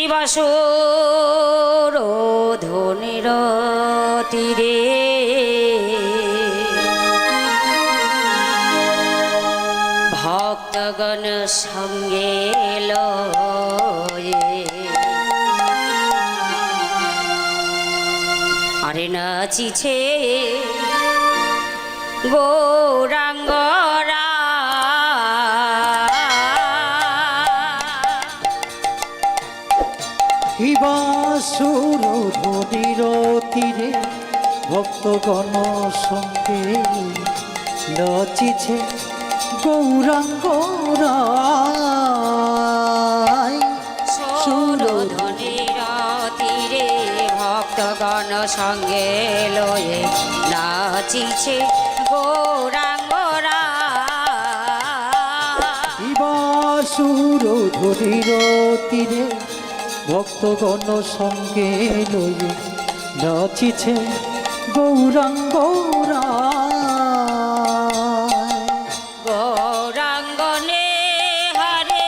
বাসর ধনির তীরে ভক্তগণ সঙ্গে লয়ে আরে নাচিছে গৌরাঙ্গরা বাসুর ধনির তীরে ভক্তগণ সঙ্গে নাচিছে গৌরাঙ্গরা সুর ধনির তীরে ভক্তগণ সঙ্গে লয়ে নাচিছে গৌরাঙ্গরা বাসুর ধনির তীরে ভক্তগণ সঙ্গে লয়ে নাচিছে গৌরাঙ্গরা গৌরাঙ্গনে হরে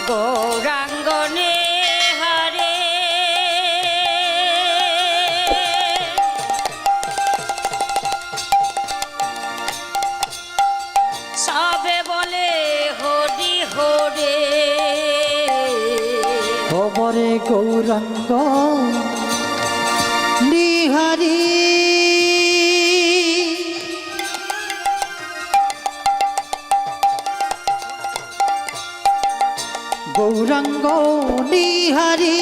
গৌরাঙ্গনে হরে সবে বলে হরি হরে খবরে গৌরাঙ্গ নিহারি গৌরাঙ্গ নিহারি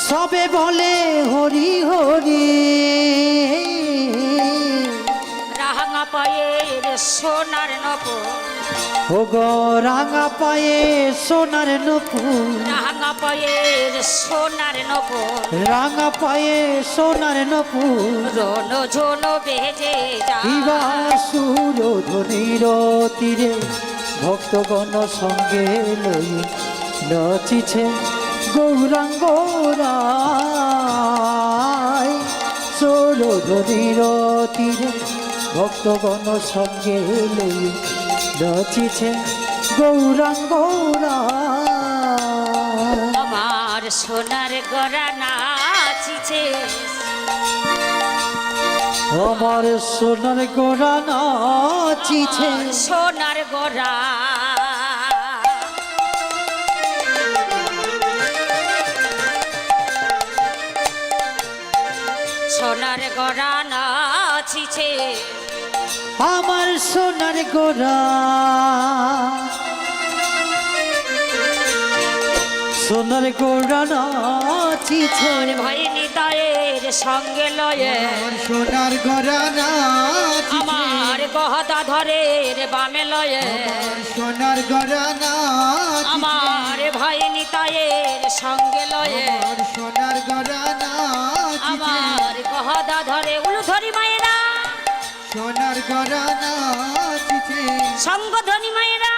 সবে বলে হরি হরি রাঙা পায়ের সোনার নপুর ও গো রাঙা পায়ে সোনার নপুর রাঙা পায়ের সোনার নপুর রাঙা পায়ে সোনার নপুর রন ঝোন বেজে বাসুর ধনির তীরে ভক্তগণ সঙ্গে লয়ে নাচিছে গৌরাঙ্গরা সোর ধনির তীরে ভক্তগণ সঙ্গে লয়ে নাচিছে গৌরাঙ্গরা আমার সোনার গড়া নাচিছে আমার সোনার গোড়া নাচিছে সোনার গড়া সোনার গড়া নাচিছে আমার সোনার গোড়া সোনার গোড়া নাচিছে ভাই নিতায়ের সঙ্গে লয়ে সোনার গোড়া নাচিছে আমার গহদা ধরে রে বামে লয়ে সোনার গোড়া নাচিছে আমার ভাই নিতায়ের সঙ্গে লয়ে সোনার গোড়া নাচিছে আমার গহদা ধরে উলু ধরি মায়েরা সোনার গোড়া নাচিছে সঙ্গ ধ্বনি মায়েরা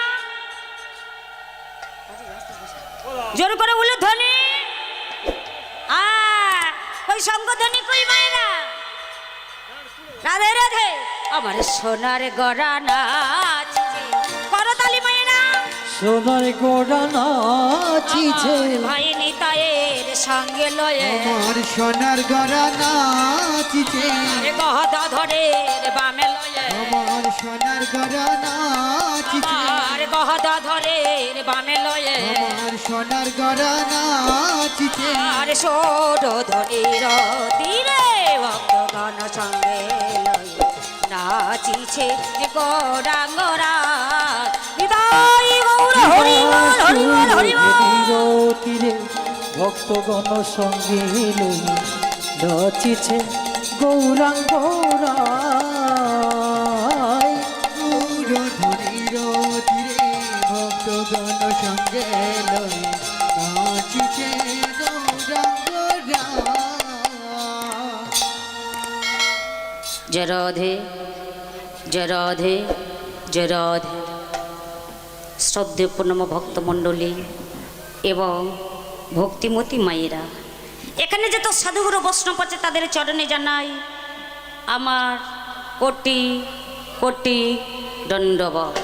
জোর করে উলু ধ্বনি ওই সঙ্গ ধ্বনি কই মায়েরা রাধে রাধে আমার সোনার গড়া নাচিছে করতালি মায়েরা সোনার গোড়া নাচিছে ভাই নিতায়ের সঙ্গে লয়ে আমার সোনার গোড়া নাচিছে গহদা ধরে রে বামে লয়ে আমার সোনার গোড়া নাচিছে আর গহদা ধরে রে বামে লয়ে আমার সোনার গোড়া নাচিছে আর সোড ধনির তীরে ভক্তগণ সঙ্গে লয়ে নাচিছে গৌরাঙ্গরা হৃদয় গৌর হরি বল হরি বল হরি বল তীরে ভক্তগণ সঙ্গে লয়ে নাচিছে গৌরাঙ্গরা ধনির তীরে ভক্তগণ সঙ্গে লয়ে নাচিছে গৌরাঙ্গরা जय राधे जय राधे जय राधे শ্রদ্ধেয় পূর্ণম ভক্তমণ্ডলী এবং ভক্তিমতী মায়েরা, এখানে যত সাধুগুরু বৈষ্ণব আছে তাদের চরণে জানাই আমার কোটি কোটি দণ্ডবত।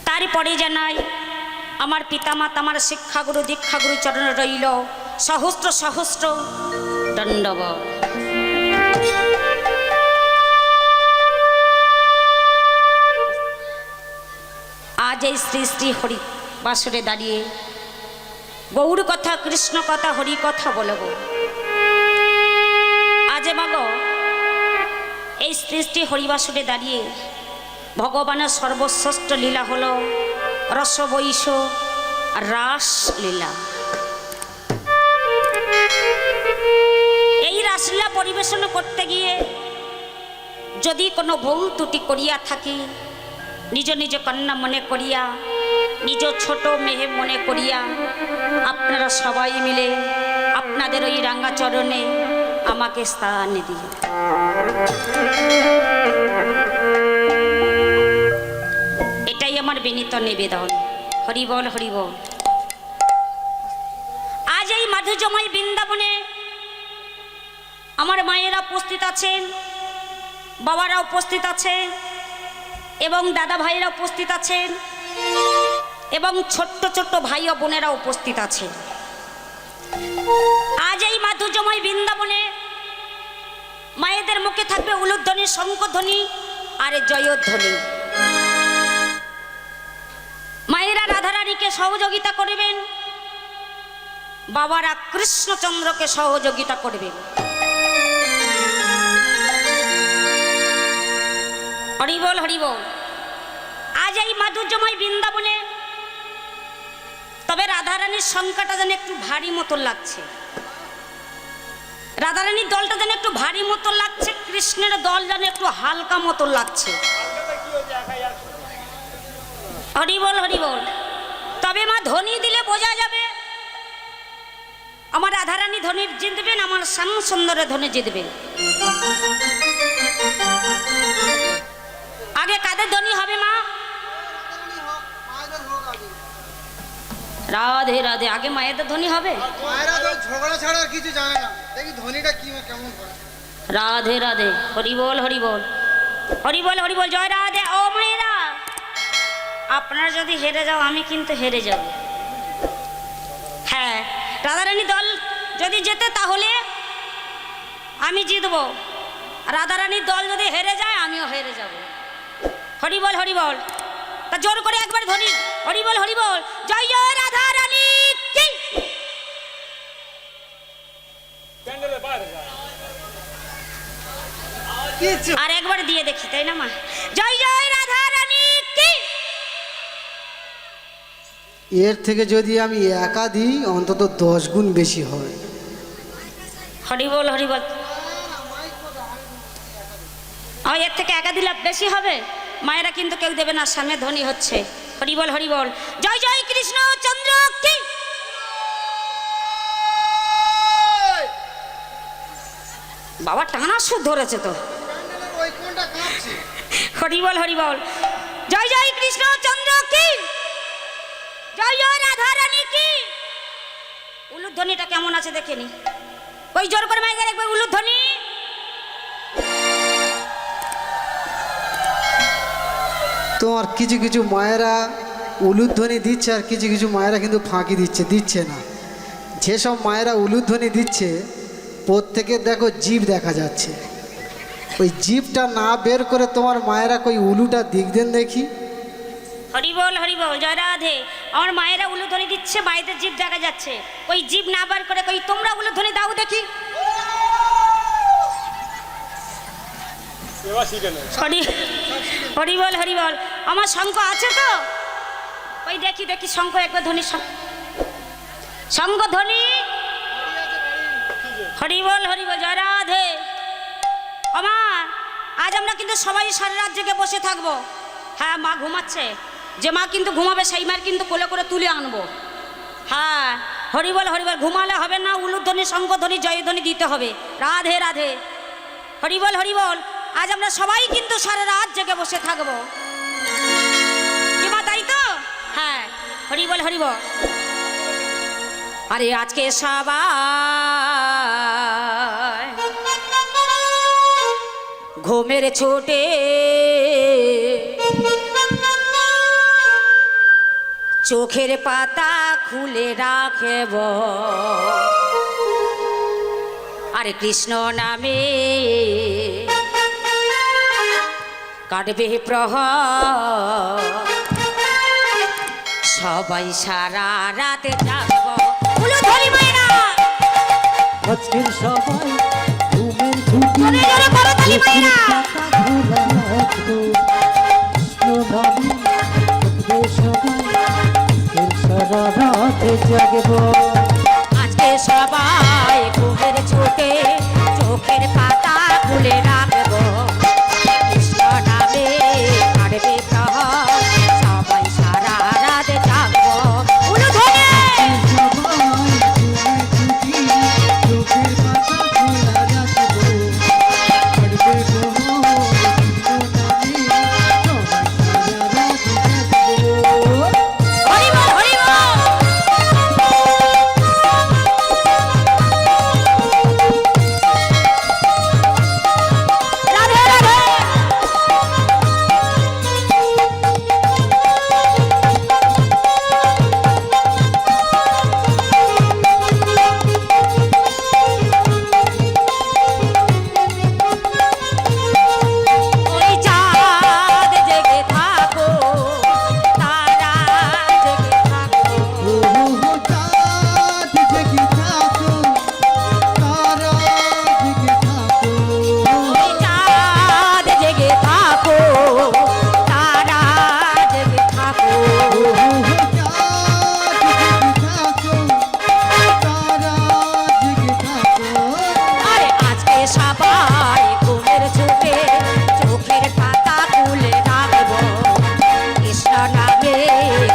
তারপরে জানাই আমার পিতামাতা, আমার শিক্ষাগুরু দীক্ষাগুরু চরণে রইল সহস্র সহস্র দণ্ডবত। আজ এই শ্রী শ্রী হরি বাসরে দাঁড়িয়ে গৌর কথা, কৃষ্ণ কথা, হরি কথা বলব। আজ মাগো এই শ্রী শ্রী হরিবাসরে দাঁড়িয়ে ভগবানের সর্বশ্রেষ্ঠ লীলা হলো রসবৈষ রাস লীলা। এই রাসলীলা পরিবেশন করতে গিয়ে যদি কোনো ভুল ত্রুটি করিয়া থাকি, নিজ নিজ কন্যা মনে করিয়া, নিজ ছোট মেয়ে মনে করিয়া আপনারা সবাই মিলে আপনাদের ওই রাঙ্গা চরণে আমাকে স্থান দিন। এটাই আমার বিনীত নিবেদন। হরিবল হরিবল। আজ এই মাধুর্যময় বৃন্দাবনে আমার মায়েরা উপস্থিত আছেন, বাবারা উপস্থিত আছেন এবং দাদা ভাইরা উপস্থিত আছেন এবং ছোট্ট ছোট্ট ভাই ও বোনেরা উপস্থিত আছেন। আজ এই মাধুর্যময় বৃন্দাবনে মায়েদের মুখে থাকবে উলুধ্বনি, শঙ্খধ্বনি আর জয়ধ্বনি। মায়েরা রাধারানীকে সহযোগিতা করবেন, বাবারা কৃষ্ণচন্দ্রকে সহযোগিতা করবেন। হরিবল হরিবল। আজ এই মাধুর্যময় বৃন্দাবনে তবে রাধারানীর সংখ্যাটা যেন একটু ভারী মতো লাগছে, রাধারানীর দলটা যেন একটু ভারী মতো লাগছে, কৃষ্ণের দল যেন একটু হালকা মতো লাগছে। হরিবল হরিবল। তবে মা ধ্বনি দিলে বোঝা যাবে আমার রাধারানী ধ্বনি জিতবেন, আমার শ্যাম সুন্দরের ধ্বনি জিতবেন। আগে কাদের ধ্বনি হবে মা? রাধে রাধে। আগে মায়েদের ধ্বনি হবে। রাধে রাধে। হরিবল হরিবল। হরিবল হরিবল। জয় রাধে। ও মায়েরা, আপনারা যদি হেরে যাও আমি কিন্তু হেরে যাব। হ্যাঁ, রাধারানী দল যদি জেতে তাহলে আমি জিতব, রাধারানীর দল যদি হেরে যায় আমিও হেরে যাব। হরিবল হরিবল। তা জোর করে একবার ধ্বনি। হরিবল হরিবল। জয় জয় রাধারানী কি। আর একবার দিয়ে দেখি, তাই না মা? জয় জয় রাধারানী কি। এর থেকে যদি আমি একা দিই অন্তত 10 গুণ বেশি হয়। হরিবল হরিবল। এর থেকে একা দিলে বেশি হবে। মায়েরা কিন্তু কেউ দেবে না, সামনে ধ্বনি হচ্ছে। হরিবল হরিবল। জয় জয় কৃষ্ণ চন্দ্র কি। বাবা টানা সুর ধরেছে তো। হরিবল হরিবল। জয় জয় কৃষ্ণ চন্দ্র কি। জয় জয় রাধারানী কি। উলুধ্বনিটা কেমন আছে দেখে নি। ওই জোর করে মাইকে দেখবে উলুধ্বনি। তোমার কিছু কিছু মায়েরা উলুধ্বনি দিচ্ছে আর কিছু কিছু মায়েরা কিন্তু ফাঁকি দিচ্ছে না। যেসব মায়েরা উলুধ্বনি দিচ্ছে প্রত্যেকের দেখো জিভ দেখা যাচ্ছে। ওই জিভটা না বের করে তোমার মায়েরা কই উলুটা দিক দেন দেখি। হরিবল হরিবল। জয় রাধে। আমার মায়েরা উলুধ্বনি দিচ্ছে, মায়েদের জিভ দেখা যাচ্ছে। ওই জিভ না বার করে কই তোমরা উলুধ্বনি দাও দেখি। হরিবল হরিবল। আমার শঙ্খ আছে তো? ওই দেখি দেখি শঙ্খ একবার ধ্বনি। শঙ্খ ধ্বনি। হরিবল হরিবল। জয় রাধে। আমার আজ আমরা কিন্তু সবাই সারা রাত জেগে বসে থাকবো। হ্যাঁ, মা ঘুমাচ্ছে, যে মা কিন্তু ঘুমাবে সেই মার কিন্তু কোলে করে তুলে আনবো। হ্যাঁ, হরিবল হরিবল। ঘুমালে হবে না, উলুধ্বনি শঙ্খধ্বনি জয়ধ্বনি দিতে হবে। রাধে রাধে। হরিবল হরিবল। আজ আমরা সবাই কিন্তু সারা রাত জেগে বসে থাকবো, কি মা তাই তো? হ্যাঁ, হরি বল হরি বল। আরে আজকে সবাই ঘুমের ছোটে চোখের পাতা খুলে রাখব, আরে কৃষ্ণ নামে কাটবে প্রহর, সবাই সারা রাতে জাগব। উলুধ্বনি মায়েরা আজকের সবাই ঘুমের ছুটি জোরে জোরে করতালি মায়েরা। সারা রাতে জাগব, আজকে সবাই ঘুমের ছোটে চোখের পাতা খুলে রাখব, কৃষ্ণ নামে কাটবে প্রহর, সবাই সারা রাতে জাগব। উলুধ্বনি হরি বল হরি বল। রাধে রাধে। ওই চাঁদ জেগে থাকো, তারা জেগে থাকো, ওই চাঁদ জেগে থাকো, তারা জেগে থাকো, আরে আজকে সবাই ঘুমের ছোটে চোখের পাতা খুলে রাখব, কৃষ্ণ নামে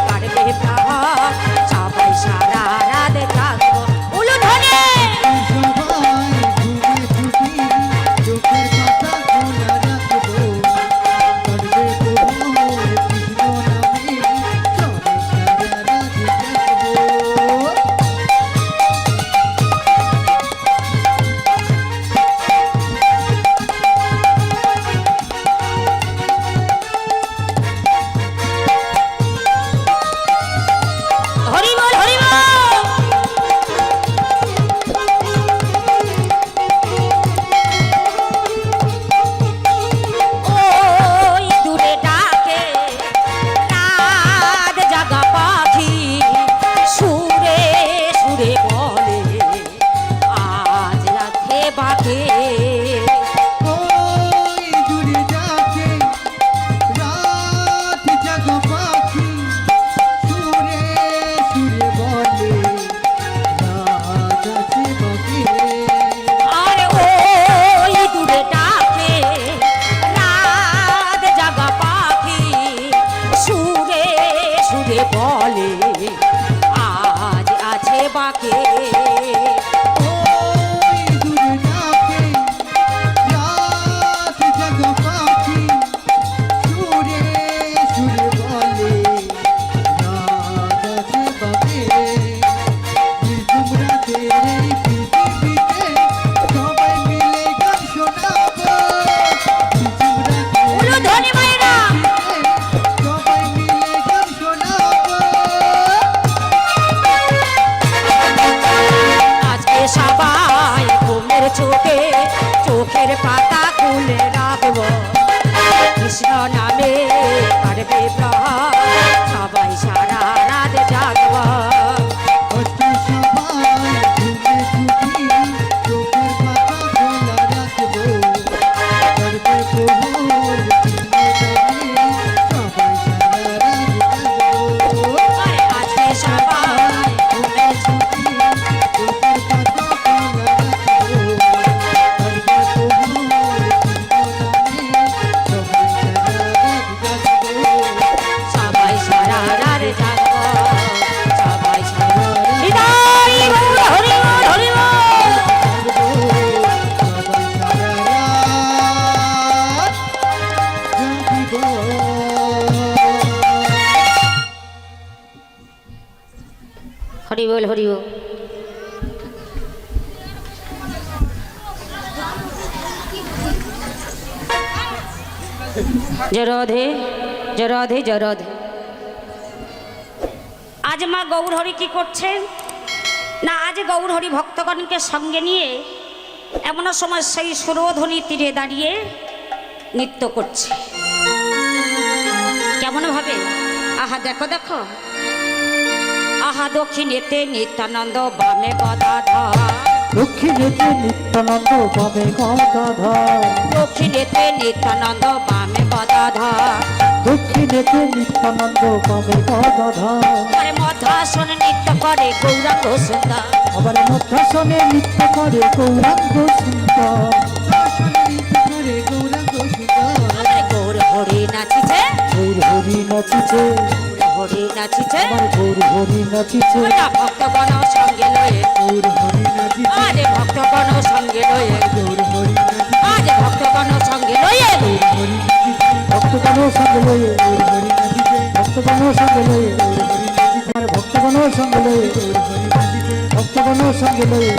কাটবে প্রহর, সবাই সারা রাত জাগব। উলুধ্বনি হরি বল হরি বল। ওই দূরে ডাকে রাত জাগা পাখি, সুরে সুরে বলে আজ রাতে বাকে, আর ওই দূরে ডাকে রাত জাগা পাখি, সুরে সুরে বলে আজ আছে বাকে, উলুধ্বনি মায়েরা আজকে সবাই ঘুমের ছোটে চোখের পাতা খুলে রাখব, কৃষ্ণ নামে কাটবে প্রহর, সবাই সারা রাত জাগব। আরে আজকে সবাই ঘুমের ছোটে হরি বল হরি বল। জয় রাধে জয় রাধে জয় রাধে। আজ মা গৌরহরি কি করছেন না, আজ গৌরহরি ভক্তগণকে সঙ্গে নিয়ে এমন সময় সেই সুরধ্বনি তীরে দাঁড়িয়ে নৃত্য করছে। কেমন ভাবে, আহা দেখো দেখো, আহা দক্ষিণেতে নিত্যানন্দ বামে গদাধর, দক্ষিণেতে নিত্যানন্দ বামে গদাধর, দক্ষিণেতে নিত্যানন্দ বামে গদাধর, দক্ষিণেতে নিত্যানন্দ বামে গদাধর। আরে মধ্যাসনে নৃত্য করে গৌরাঙ্গ সুন্দর, আবার মধ্যাসনে নৃত্য করে গৌরাঙ্গ সুন্দর, আরে গৌর হরি নাচিছে, গৌর হরি নাচিছে, হরি নাচিছে, আমার গৌর হরি নাচিছে, ওটা ভক্তগণ সঙ্গে লয়ে, গৌর হরি নাচিছে, আজ ভক্তগণ সঙ্গে লয়ে, গৌর হরি নাচিছে, আজ ভক্তগণ সঙ্গে লয়ে, ভক্তগণ সঙ্গে লয়ে, গৌর হরি নাচিছে, ভক্তগণ সঙ্গে লয়ে, গৌর হরি নাচিছে, আমার ভক্তগণ সঙ্গে লয়ে, গৌর হরি নাচিছে, ভক্তগণ সঙ্গে লয়ে,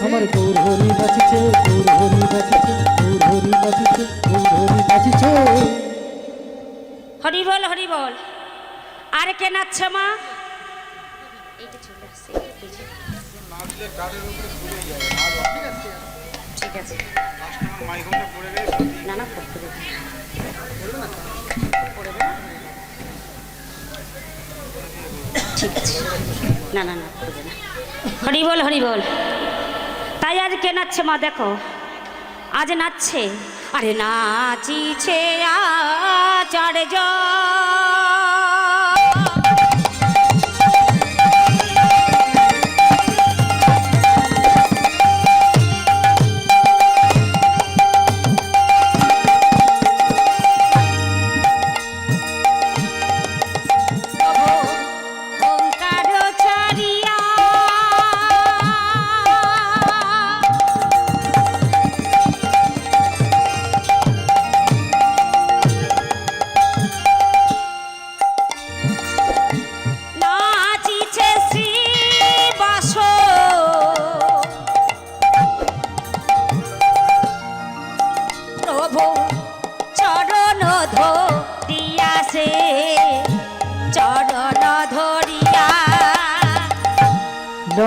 আমার গৌর হরি নাচিছে, গৌর হরি নাচিছে, গৌর হরি নাচিছে, গৌর হরি নাচিছে। হরি বল হরি বল। আর কে নাচছে মা? ঠিক আছে না না করতে দেবে। ঠিক আছে না না না করবে না। হরি বল হরি বল। তাই আজ কে নাচছে মা দেখো, আজ নাচছে, আরে নাচিছে আচার্য,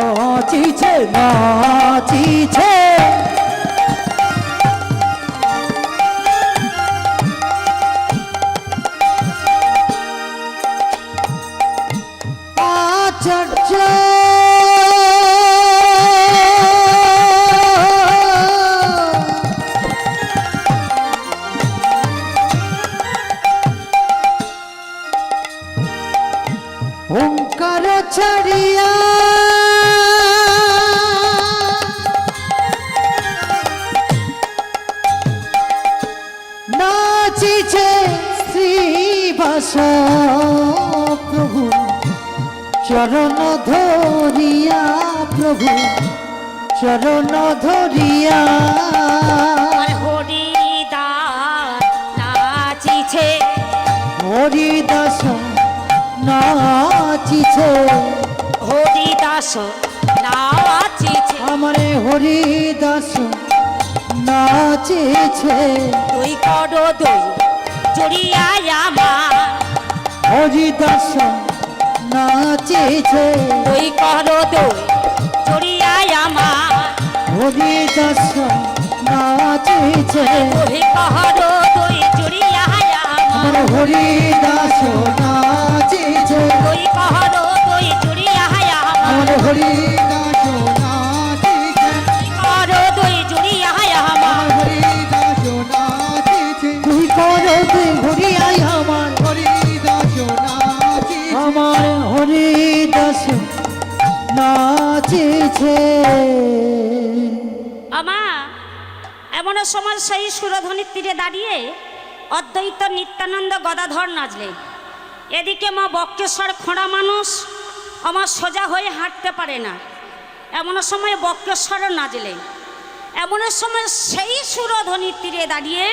নাচিছে নাচিছে আচার্য, ওঙ্কার ছাড়িয়া নাচিছে শ্রীবাস প্রভু, চরণ ধরিয়া প্রভু, চরণ ধরিয়া হরিদাস নাচিছে, হরিদাস নাচিছে, হরিদাস নাচিছে, আমারে হরিদাস নাচিছে, তুই করো দুই জড়িয়া আমার, হরিদাস নাচিছে, তুই করো দুই জড়িয়া আমার, হরিদাস নাচিছে, তুই করো দুই জড়িয়া আমার আমার, হরিদাস নাচিছে, তুই করো দুই জড়িয়া আমার আমার, হরিদাস নাচিছে, তুই করো দুই জড়িয়া আমার, হরিদাস নাচিছে, তুই করো তুই ঘুরিয়াই আমার, হরিদাস নাচিছে, আমার হরিদাস নাচিছে। আমা এমন সময় সেই সুরধ্বনির তীরে দাঁড়িয়ে অদ্বৈত নিত্যানন্দ গদাধর নাচলেন। এদিকে মা বক্রেশ্বর খোঁড়া মানুষ, আমার সোজা হয়ে হাঁটতে পারে না, এমন সময় বক্রেশ্বরও নাচলেন। এমন সময় সেই সুরধ্বনির তীরে দাঁড়িয়ে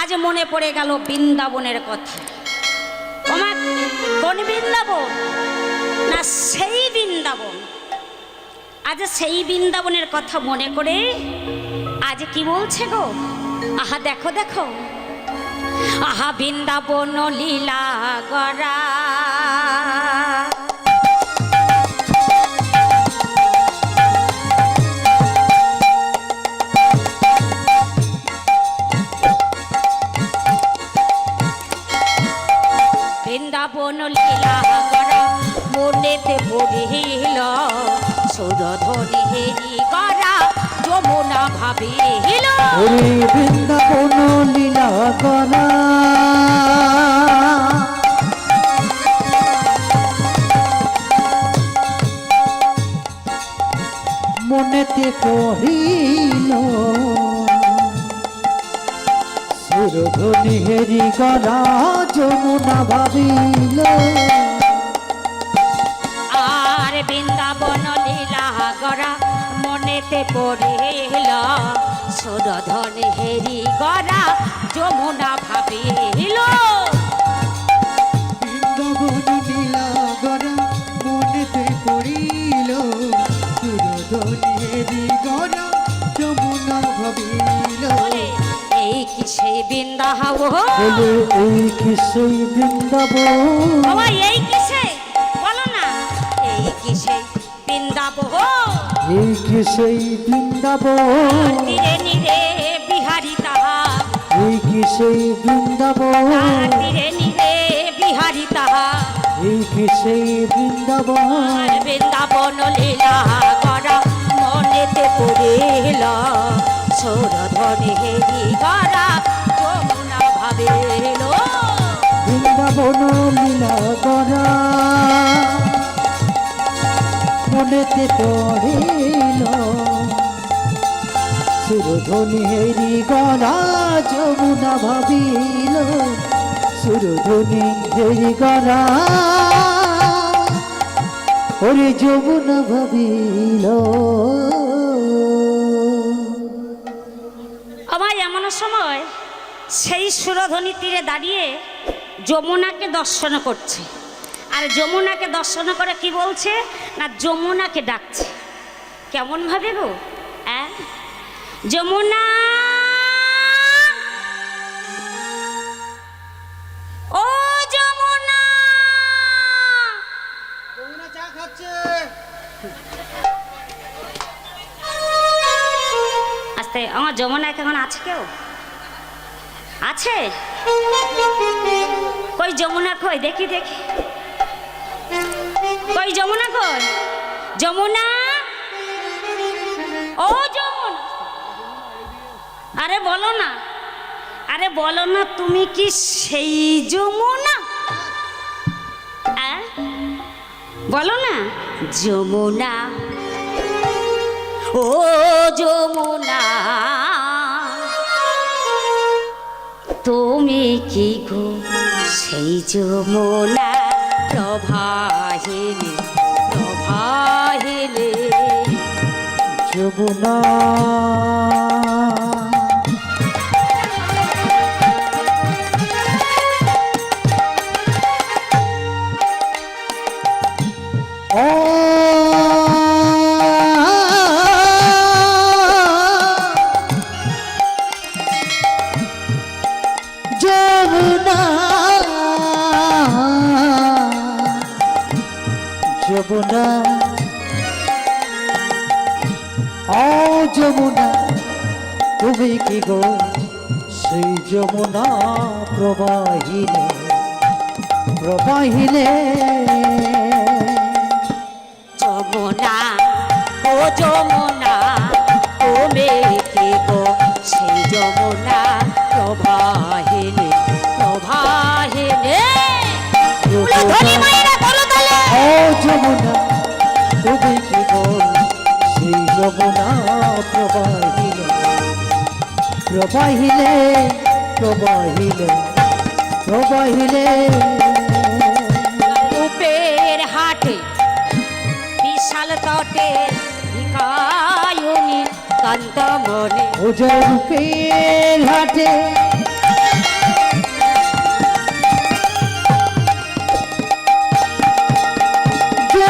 আজ মনে পড়ে গেল বৃন্দাবনের কথা। আমার কোন বৃন্দাবন না সেই বৃন্দাবন। আজ সেই বৃন্দাবনের কথা মনে করে আজ কি বলছে গো, আহা দেখো দেখো, আহা বৃন্দাবন লীলা গড়া, বৃন্দাবন লীলা গড়া মনেতে পড়িল, সুরধনি হেরি গড়া যমুনা ভাবিল। ওরে বৃন্দাবন লীলা করা মনেতে পড়িল, সুরধনি হেরি গড়া যমুনা ভাবিল। আর বৃন্দাবন লীলা গড়া মনেতে পড়িল, সুরধনি হেরি গড়া যমুনা ভাবিল। বৃন্দাবন লীলা গড়া মনেতে পড়িল, সুরধনি হেরি গড়া যমুনা ভাবিল। বলে, এই কি সেই বৃন্দাবন, বলে এই কি সেই বৃন্দাবন, বাবা এই কি সেই, বলো না এই কি সেই বৃন্দাবন। এই কি সেই বৃন্দাবন, তীরে নীরে বিহারি তাহা, এই কি সেই বৃন্দাবন, তীরে নীরে বিহারি তাহা। এই কি সেই বৃন্দাবন। আর বৃন্দাবন লীলা গড়া মনেতে পড়িল, সুরধনি হেরি গড়া যমুনা ভাবিল। বৃন্দাবন লীলা গড়া মনেতে পড়িল, সুরধনি হেরি গড়া যমুনা ভাবিল। সুরধনি হেরি গড়া ওরে যমুনা ভাবিল। আমার এমন সময় সেই সুরধনি তীরে দাঁড়িয়ে যমুনাকে দর্শন করছে, আর যমুনাকে দর্শন করে কি বলছে না, যমুনাকে ডাকছে। কেমন ভাবে গো, যমুনা, ও যমুনা, চা খাচ্ছে। আস্তে, আমার যমুনা এখন আছে, কেউ আছে? কই যমুনা কই, দেখি দেখি, কই যমুনা কই, যমুনা, ও যমুনা, আরে বলো না, আরে বলো না, তুমি কি সেই যমুনা? বলো না, যমুনা, ও যমুনা, তুমি কি গো সেই যমুনা? প্রভাহিনী প্রভাহিনী যমুনা যমুনা, ও যমুনা, তুমি কি গো সেই যমুনা? প্রবাহিলে প্রবাহিলে যমুনা, ও যমুনা, তুমি কি গো সেই যমুনা? প্রবাহিনী প্রবাহিনী, ধনী মায়েরা বলো তালে, ও যমুনা, তুমি কি গো সেই যমুনা? প্রবাহিলে প্রবাহিলে প্রবাহিলে প্রবাহিলে রূপের হাটে বিশাল তটে ভিকায়ুনি কান্ত মনে, ও যে রূপের হাটে যে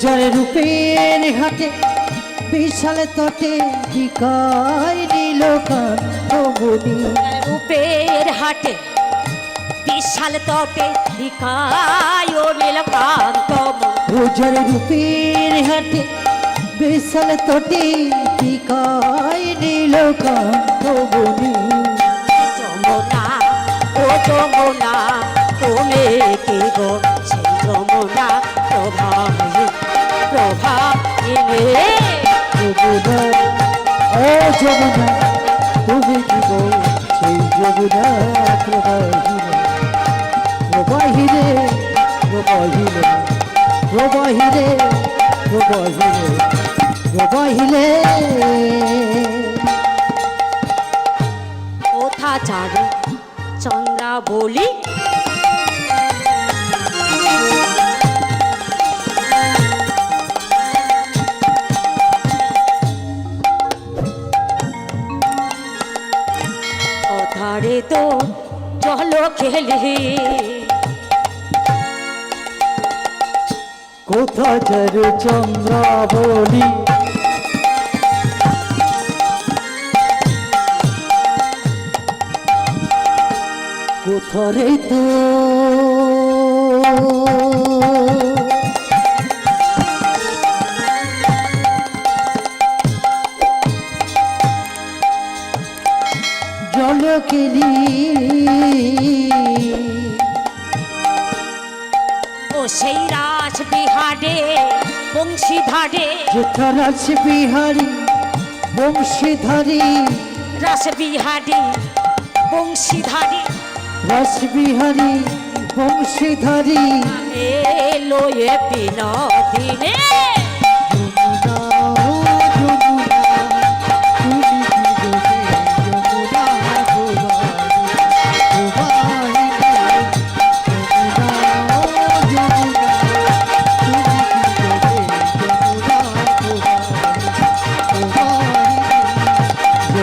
পূজার রূপের হাটে বিশাল তটে বিকায় নীল কান্তমণি রূপের হাটে বিশাল তটে বিকায় নীলকান্ত পূজার রূপের হাটে বিশাল তটে বিকায় নীল কান্তমণি যমুনা ও যমুনা তুমি কি গো সেই যমুনা প্রভাবিনী যমুনা ও যমুনা তুমি কি গো সেই যমুনা প্রবাহিরে প্রবাহিরে প্রবাহিরে প্রবাহিরে প্রবাহিরে কোথা চারু চন্দ্রা বলি কোথারে তো চলো খেলি কোথা চারু চন্দ্রাবলী কোথারে তো জল কেলি ও সেই রাজ বিহারে বংশীধারে যেথা রাজ বিহারী বংশীধারী রাস বিহারে বংশীধারে রাস বিহারী বংশীধারী এলো এ বিনোদিনে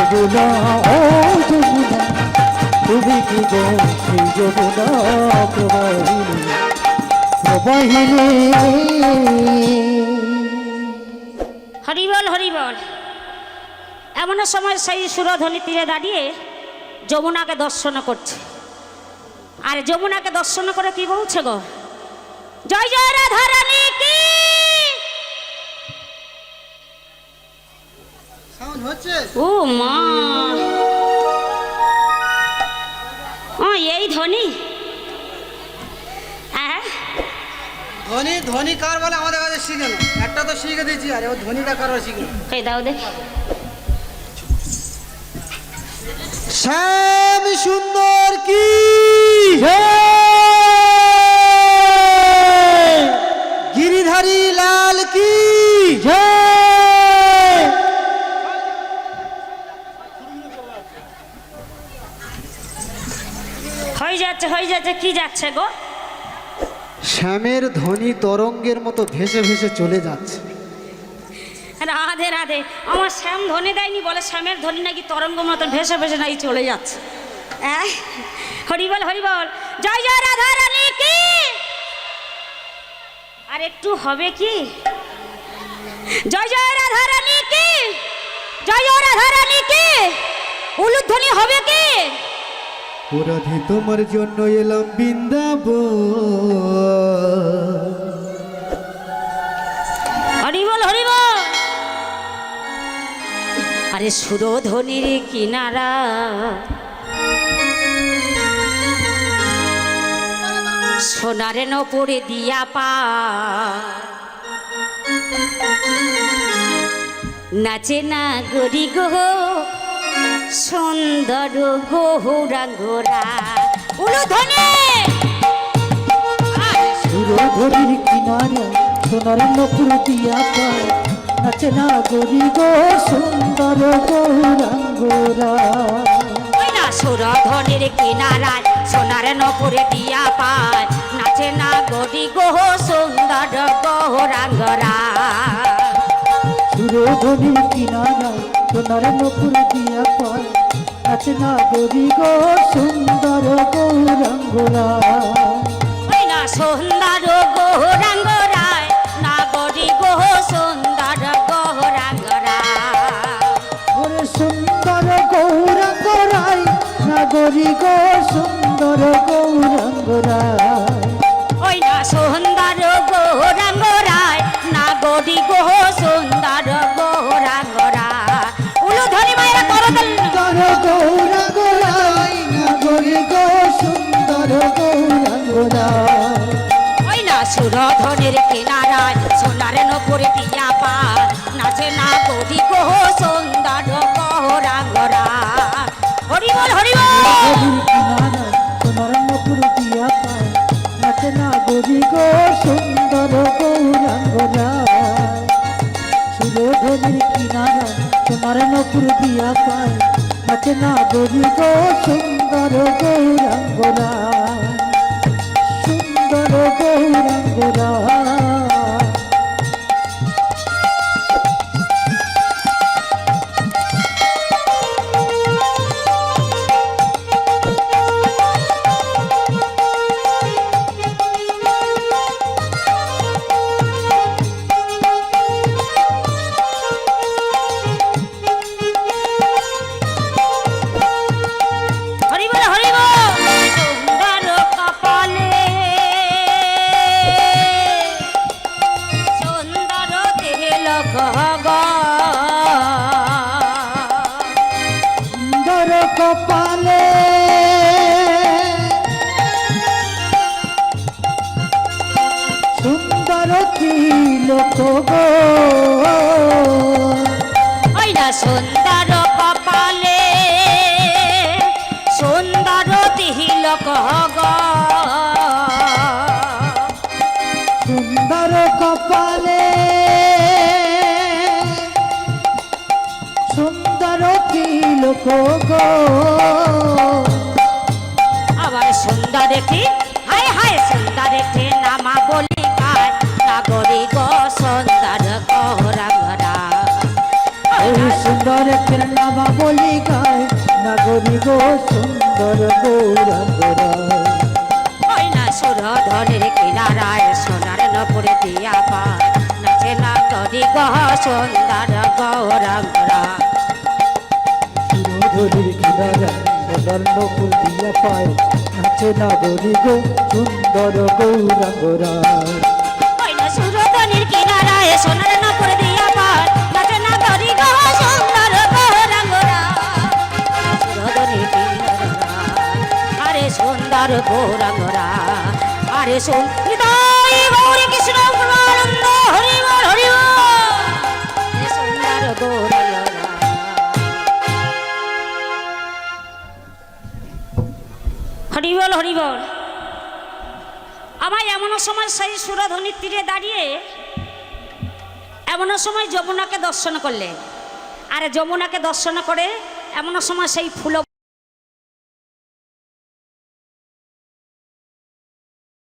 যমুনা ও যমুনা তুমি কি গো সেই যমুনা প্রবাহিনী প্রবাহিনী হরিবল হরিবল এমন সময় সেই সুরধ্বনি তীরে দাঁড়িয়ে যমুনাকে দর্শন করছে আর যমুনাকে দর্শন করে কি বলছে গো জয় জয় রাধা রানী কি সাউন্ড হচ্ছে ও মা ও এই ধ্বনি হ্যাঁ ধ্বনি ধ্বনি কার বলে আমাদের কাছে শিখে না একটা তো শিখে দিয়েছি আরে ও ধ্বনিটা কার শিখে কই দাও দেখ শ্যাম সুন্দর কি গিরিধারী লাল কি হয়ে যাচ্ছে কি যাচ্ছে গো শ্যামের ধ্বনি তরঙ্গের মতো ভেসে ভেসে চলে যাচ্ছে রাধে রাধে আমার শ্যাম ধ্বনি দেয়নি বলে শ্যামের ধ্বনি নাকি তরঙ্গ মতন ভেসে ভেসে নাকি চলে যাচ্ছে হরিবল হরিবল জয় জয় রাধা রানী কি আর একটু হবে কি জয় জয় রাধা রানী কি জয় জয় রাধা রানী কি উলুধ্বনি হবে কি ও রাধে তোমার জন্য এলাম বৃন্দাবন হরিবল হরিবল আরে সুরধ্বনির কিনারা সোনারে নপুরে দিয়া পা নাচে না গরি গো সুন্দর গৌরাঙ্গরা উলুধ্বনি সুরধরির কিনারা সোনার নপুর দিয়া পায় নাচে না গরি গো সুন্দর গৌরাঙ্গরা ওই না সুরধ্বনির কিনারায় সোনার নপুরে দিয়া পায় নাচে না গরি গো সুন্দর গৌরাঙ্গরা সুরধরির কিনারা সোনার নপুর দিয়া পায় নাচে না গরি গো সুন্দর গৌরাঙ্গরা ওই না সুন্দর গৌরাঙ্গরায় না গরি সুন্দর গৌরাঙ্গ রায় নাগরী গো সুন্দর গৌরাঙ্গ রায় ওই না সুন্দর গৌরাঙ্গ রায় নাগরি গো সুন্দর গৌরাঙ্গ রায় উলুধ্বনি মায়েরা করদল সুন্দর গৌরাঙ্গ রায় নাগরী গো সুন্দর গৌরাঙ্গ রায় ওই না সুরধনের কিনারায় সোনার নপুরে টিয়া পা নাচে নাগরি গো সুন্দর গৌরাঙ্গ রায় হরি বল হরি বল নদীর কিনারায় সোনার নপুর দিয়া পায় নাচে নাগরী গো সুন্দর গৌরাঙ্গ রায় সুরধনির কিনারায় সোনার নপুর দিয়া পায় নাচে নাগরী গো সুন্দর গৌরাঙ্গ রায় সুন্দর গৌরাঙ্গ রায় হরি বল হরি বল সুন্দর কপালে সুন্দর তেল গগ সুন্দর কপালে সুন্দর তিলক গো ওই না সুন্দর কপালে সুন্দর তিলক গগ সুন্দর কপালে সুন্দর তিলক গো আবার সুন্দর একটি হায় হায় সুন্দর একটি নামা বলি গায় নাগরি গো সুন্দর গৌরাঙ্গরা ওই সুন্দর একটা নামা বলি গায় নাগরী গো সুন্দর গৌরাঙ্গ রায় ওই না সুরধনের কিনারায় সোনার নপুরে দিয়া পায় নাচে নাগরি গো সুন্দর গৌরাঙ্গরা সুরধনির কিনারায় সোনার নকুল দিয়া পায় নাচে নাগরী গো সুন্দর গৌরাঙ্গ রায় ওই না সুরধনের কিনারায় সোনার নপুরে দিয়া পায় নাচে নাগরি গো সুন্দর গৌরাঙ্গরা সুরধনের কিনারায় আরে সুন্দর গৌরাঙ্গরা আরে সুন্দর গৌরী কৃষ্ণ আনন্দ হরি বল হরি বল আরে সুন্দর গৌরাঙ্গরা হরি বল হরি বল আমায় এমন সময় সেই সুরধ্বনির তীরে দাঁড়িয়ে এমন সময় যমুনাকে দর্শন করলে আর যমুনাকে দর্শন করে এমন সময় সেই ফুল